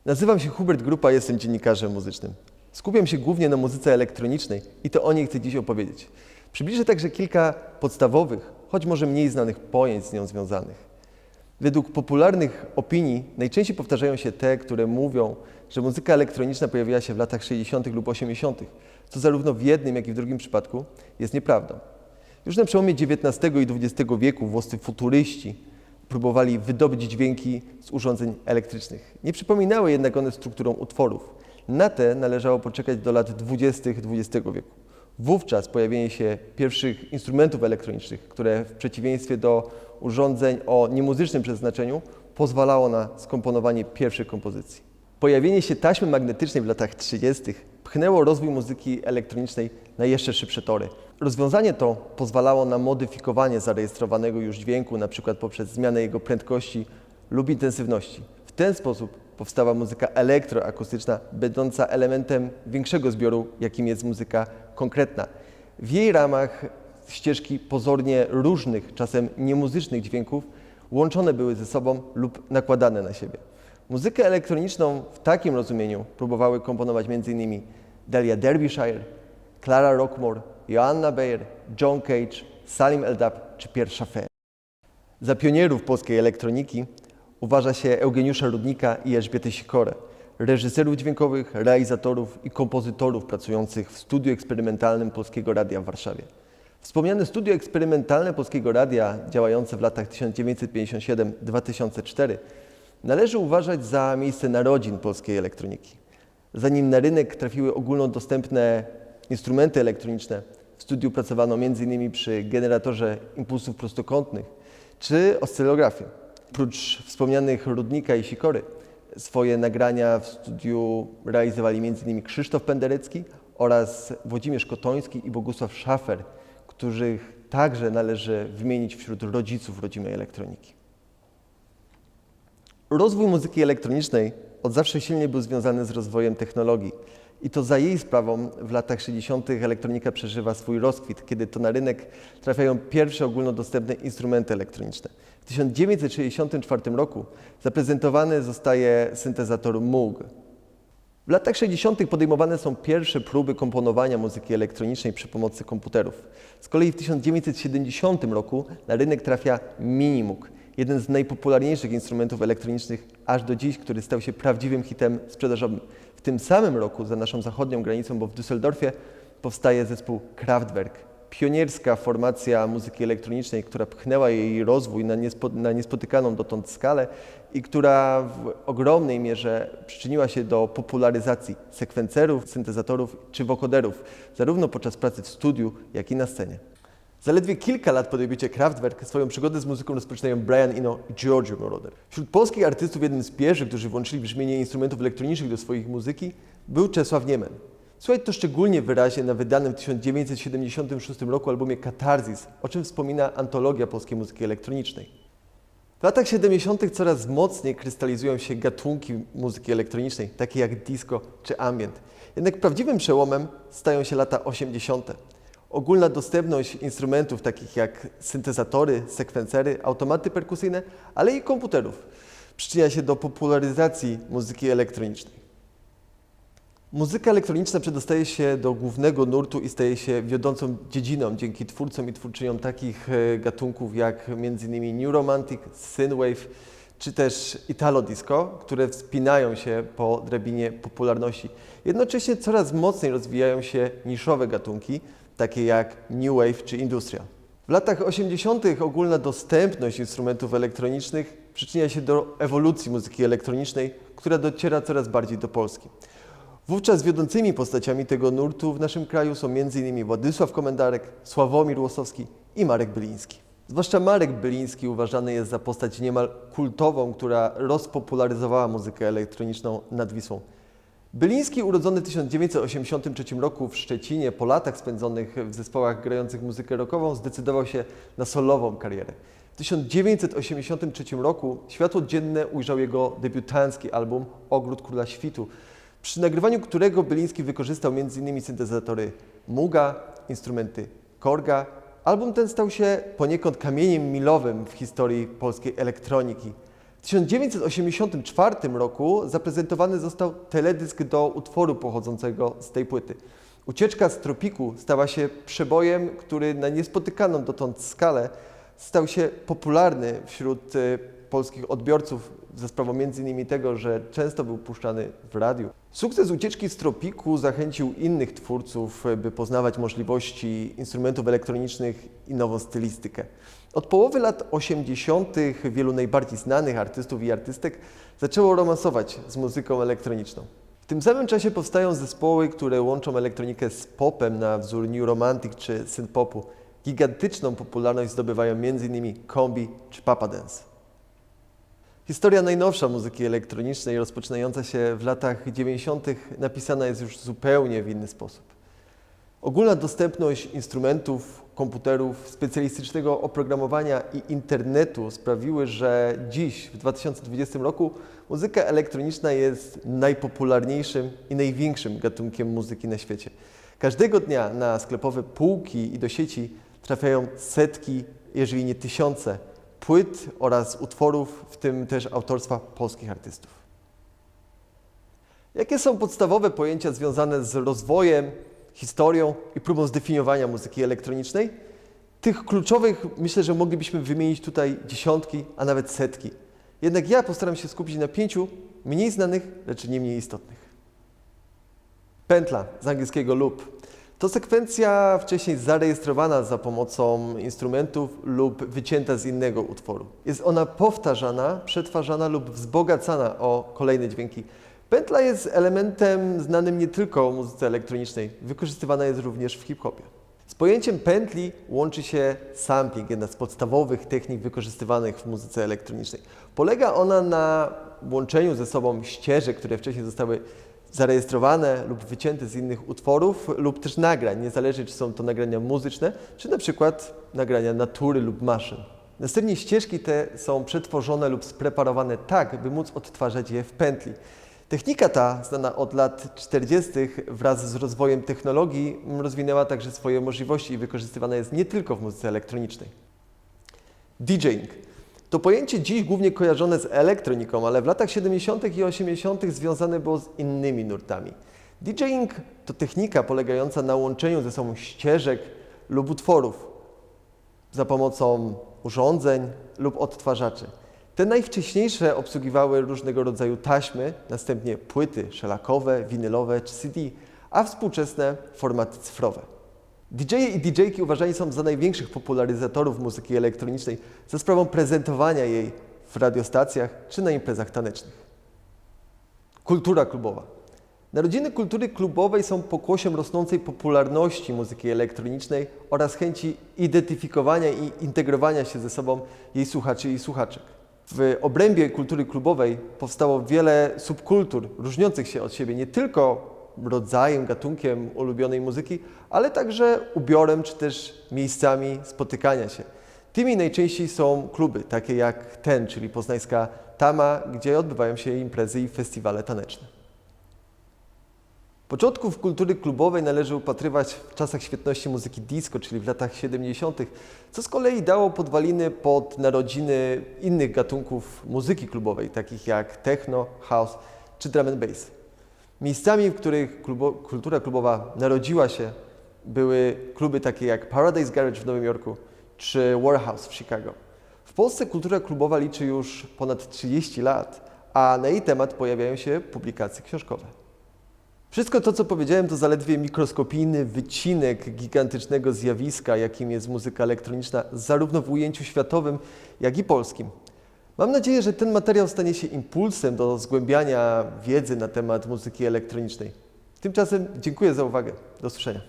Nazywam się Hubert Grupa, jestem dziennikarzem muzycznym. Skupiam się głównie na muzyce elektronicznej i to o niej chcę dziś opowiedzieć. Przybliżę także kilka podstawowych, choć może mniej znanych pojęć z nią związanych. Według popularnych opinii najczęściej powtarzają się te, które mówią, że muzyka elektroniczna pojawiła się w latach 60. lub 80., co zarówno w jednym, jak i w drugim przypadku jest nieprawdą. Już na przełomie XIX i XX wieku włoscy futuryści próbowali wydobyć dźwięki z urządzeń elektrycznych. Nie przypominały jednak one strukturą utworów. Na te należało poczekać do lat 20. XX wieku. Wówczas pojawienie się pierwszych instrumentów elektronicznych, które w przeciwieństwie do urządzeń o niemuzycznym przeznaczeniu pozwalało na skomponowanie pierwszych kompozycji. Pojawienie się taśmy magnetycznej w latach 30. pchnęło rozwój muzyki elektronicznej na jeszcze szybsze tory. Rozwiązanie to pozwalało na modyfikowanie zarejestrowanego już dźwięku, np. poprzez zmianę jego prędkości lub intensywności. W ten sposób powstała muzyka elektroakustyczna, będąca elementem większego zbioru, jakim jest muzyka konkretna. W jej ramach ścieżki pozornie różnych, czasem niemuzycznych dźwięków łączone były ze sobą lub nakładane na siebie. Muzykę elektroniczną w takim rozumieniu próbowały komponować m.in. Delia Derbyshire, Clara Rockmore, Joanna Bayer, John Cage, Salim Eldab czy Pierre Schaeffer. Za pionierów polskiej elektroniki uważa się Eugeniusza Rudnika i Elżbietę Sikorę, reżyserów dźwiękowych, realizatorów i kompozytorów pracujących w studiu eksperymentalnym Polskiego Radia w Warszawie. Wspomniane studio eksperymentalne Polskiego Radia, działające w latach 1957-2004, należy uważać za miejsce narodzin polskiej elektroniki. Zanim na rynek trafiły ogólnodostępne instrumenty elektroniczne, w studiu pracowano m.in. przy generatorze impulsów prostokątnych czy oscylografie. Oprócz wspomnianych Rudnika i Sikory, swoje nagrania w studiu realizowali m.in. Krzysztof Penderecki oraz Włodzimierz Kotoński i Bogusław Schaeffer, których także należy wymienić wśród rodziców rodzimej elektroniki. Rozwój muzyki elektronicznej od zawsze silnie był związany z rozwojem technologii i to za jej sprawą w latach 60. elektronika przeżywa swój rozkwit, kiedy to na rynek trafiają pierwsze ogólnodostępne instrumenty elektroniczne. W 1964 roku zaprezentowany zostaje syntezator Moog. W latach 60. podejmowane są pierwsze próby komponowania muzyki elektronicznej przy pomocy komputerów. Z kolei w 1970 roku na rynek trafia Mini Moog, jeden z najpopularniejszych instrumentów elektronicznych aż do dziś, który stał się prawdziwym hitem sprzedażowym. W tym samym roku za naszą zachodnią granicą, bo w Düsseldorfie, powstaje zespół Kraftwerk, pionierska formacja muzyki elektronicznej, która pchnęła jej rozwój na niespotykaną dotąd skalę i która w ogromnej mierze przyczyniła się do popularyzacji sekwencerów, syntezatorów czy wokoderów, zarówno podczas pracy w studiu, jak i na scenie. Zaledwie kilka lat po debiucie Kraftwerk swoją przygodę z muzyką rozpoczynają Brian Eno i Giorgio Moroder. Wśród polskich artystów jednym z pierwszych, którzy włączyli brzmienie instrumentów elektronicznych do swojej muzyki, był Czesław Niemen. Słychać to szczególnie wyraźnie na wydanym w 1976 roku albumie Katarzys, o czym wspomina antologia polskiej muzyki elektronicznej. W latach 70. coraz mocniej krystalizują się gatunki muzyki elektronicznej, takie jak disco czy ambient. Jednak prawdziwym przełomem stają się lata 80. Ogólna dostępność instrumentów takich jak syntezatory, sekwencery, automaty perkusyjne, ale i komputerów przyczynia się do popularyzacji muzyki elektronicznej. Muzyka elektroniczna przedostaje się do głównego nurtu i staje się wiodącą dziedziną dzięki twórcom i twórczyniom takich gatunków jak m.in. New Romantic, Synthwave czy też Italo Disco, które wspinają się po drabinie popularności. Jednocześnie coraz mocniej rozwijają się niszowe gatunki, takie jak New Wave czy Industrial. W latach 80. ogólna dostępność instrumentów elektronicznych przyczynia się do ewolucji muzyki elektronicznej, która dociera coraz bardziej do Polski. Wówczas wiodącymi postaciami tego nurtu w naszym kraju są m.in. Władysław Komendarek, Sławomir Łosowski i Marek Byliński. Zwłaszcza Marek Byliński uważany jest za postać niemal kultową, która rozpopularyzowała muzykę elektroniczną nad Wisłą. Byliński, urodzony w 1983 roku w Szczecinie, po latach spędzonych w zespołach grających muzykę rockową, zdecydował się na solową karierę. W 1983 roku światło dzienne ujrzał jego debiutancki album Ogród Króla Świtu, przy nagrywaniu którego Byliński wykorzystał m.in. syntezatory Mooga, instrumenty Korga. Album ten stał się poniekąd kamieniem milowym w historii polskiej elektroniki. W W 1984 roku zaprezentowany został teledysk do utworu pochodzącego z tej płyty. Ucieczka z tropiku stała się przebojem, który na niespotykaną dotąd skalę stał się popularny wśród polskich odbiorców za sprawą m.in. tego, że często był puszczany w radiu. Sukces Ucieczki z tropiku zachęcił innych twórców, by poznawać możliwości instrumentów elektronicznych i nową stylistykę. Od połowy lat 80. wielu najbardziej znanych artystów i artystek zaczęło romansować z muzyką elektroniczną. W tym samym czasie powstają zespoły, które łączą elektronikę z popem na wzór New Romantic czy synth-popu. Gigantyczną popularność zdobywają m.in. Kombi czy Papa Dance. Historia najnowsza muzyki elektronicznej, rozpoczynająca się w latach 90., napisana jest już zupełnie w inny sposób. Ogólna dostępność instrumentów, komputerów, specjalistycznego oprogramowania i internetu sprawiły, że dziś, w 2020 roku, muzyka elektroniczna jest najpopularniejszym i największym gatunkiem muzyki na świecie. Każdego dnia na sklepowe półki i do sieci trafiają setki, jeżeli nie tysiące, płyt oraz utworów, w tym też autorstwa polskich artystów. Jakie są podstawowe pojęcia związane z rozwojem, historią i próbą zdefiniowania muzyki elektronicznej? Tych kluczowych myślę, że moglibyśmy wymienić tutaj dziesiątki, a nawet setki. Jednak ja postaram się skupić na 5 mniej znanych, lecz nie mniej istotnych. Pętla, z angielskiego loop. To sekwencja wcześniej zarejestrowana za pomocą instrumentów lub wycięta z innego utworu. Jest ona powtarzana, przetwarzana lub wzbogacana o kolejne dźwięki. Pętla jest elementem znanym nie tylko w muzyce elektronicznej, wykorzystywana jest również w hip-hopie. Z pojęciem pętli łączy się sampling, jedna z podstawowych technik wykorzystywanych w muzyce elektronicznej. Polega ona na łączeniu ze sobą ścieżek, które wcześniej zostały zarejestrowane lub wycięte z innych utworów lub też nagrań, niezależnie czy są to nagrania muzyczne, czy na przykład nagrania natury lub maszyn. Następnie ścieżki te są przetworzone lub spreparowane tak, by móc odtwarzać je w pętli. Technika ta, znana od lat 40. wraz z rozwojem technologii, rozwinęła także swoje możliwości i wykorzystywana jest nie tylko w muzyce elektronicznej. DJing. To pojęcie dziś głównie kojarzone z elektroniką, ale w latach 70. i 80. związane było z innymi nurtami. DJing to technika polegająca na łączeniu ze sobą ścieżek lub utworów za pomocą urządzeń lub odtwarzaczy. Te najwcześniejsze obsługiwały różnego rodzaju taśmy, następnie płyty szelakowe, winylowe czy CD, a współczesne formaty cyfrowe. DJ-e i DJ-ki uważani są za największych popularyzatorów muzyki elektronicznej za sprawą prezentowania jej w radiostacjach czy na imprezach tanecznych. Kultura klubowa. Narodziny kultury klubowej są pokłosiem rosnącej popularności muzyki elektronicznej oraz chęci identyfikowania i integrowania się ze sobą jej słuchaczy i słuchaczek. W obrębie kultury klubowej powstało wiele subkultur różniących się od siebie nie tylko rodzajem, gatunkiem ulubionej muzyki, ale także ubiorem czy też miejscami spotykania się. Tymi najczęściej są kluby, takie jak ten, czyli poznańska Tama, gdzie odbywają się imprezy i festiwale taneczne. Początków kultury klubowej należy upatrywać w czasach świetności muzyki disco, czyli w latach 70., co z kolei dało podwaliny pod narodziny innych gatunków muzyki klubowej, takich jak techno, house czy drum and bass. Miejscami, w których kultura klubowa narodziła się, były kluby takie jak Paradise Garage w Nowym Jorku czy Warehouse w Chicago. W Polsce kultura klubowa liczy już ponad 30 lat, a na jej temat pojawiają się publikacje książkowe. Wszystko to, co powiedziałem, to zaledwie mikroskopijny wycinek gigantycznego zjawiska, jakim jest muzyka elektroniczna, zarówno w ujęciu światowym, jak i polskim. Mam nadzieję, że ten materiał stanie się impulsem do zgłębiania wiedzy na temat muzyki elektronicznej. Tymczasem dziękuję za uwagę. Do usłyszenia.